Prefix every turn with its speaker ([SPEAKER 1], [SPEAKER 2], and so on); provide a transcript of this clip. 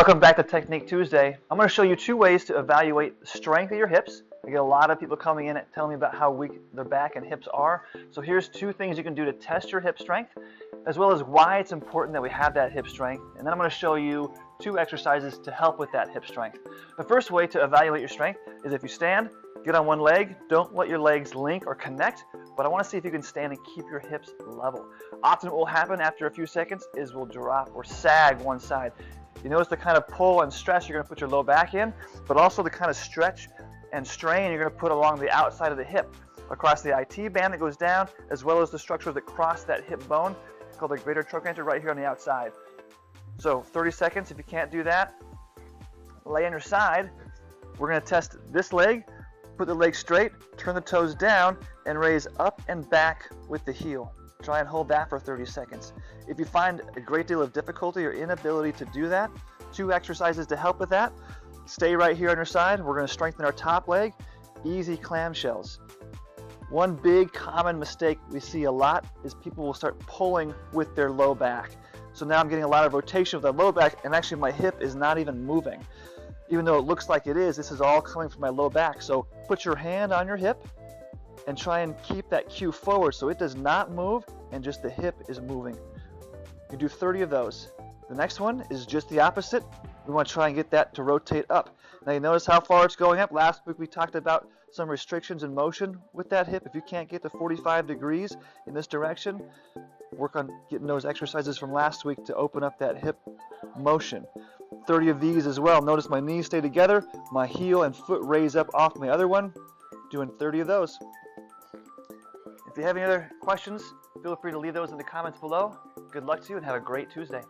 [SPEAKER 1] Welcome back to Technique Tuesday. I'm going to show you two ways to evaluate the strength of your hips. I get a lot of people coming in and telling me about how weak their back and hips are. So here's two things you can do to test your hip strength, as well as why it's important that we have that hip strength. And then I'm going to show you two exercises to help with that hip strength. The first way to evaluate your strength is if you stand, get on one leg, don't let your legs link or connect, but I want to see if you can stand and keep your hips level. Often what will happen after a few seconds is we'll drop or sag one side. You notice the kind of pull and stress you're going to put your low back in, but also the kind of stretch and strain you're going to put along the outside of the hip, across the IT band that goes down, as well as the structures that cross that hip bone, called the greater trochanter, right here on the outside. So 30 seconds. If you can't do that, lay on your side. We're going to test this leg. Put the leg straight, turn the toes down, and raise up and back with the heel. Try and hold that for 30 seconds. If you find a great deal of difficulty or inability to do that, two exercises to help with that. Stay right here on your side. We're going to strengthen our top leg. Easy clamshells. One big common mistake we see a lot is people will start pulling with their low back. So now I'm getting a lot of rotation with my low back, and actually my hip is not even moving. Even though it looks like it is, this is all coming from my low back. So put your hand on your hip and try and keep that cue forward so it does not move and just the hip is moving. You do 30 of those. The next one is just the opposite. We want to try and get that to rotate up. Now you notice how far it's going up. Last week we talked about some restrictions in motion with that hip. If you can't get to 45 degrees in this direction, work on getting those exercises from last week to open up that hip motion. 30 of these as well. Notice my knees stay together, my heel and foot raise up off my other one. Doing 30 of those. If you have any other questions, feel free to leave those in the comments below. Good luck to you and have a great Tuesday.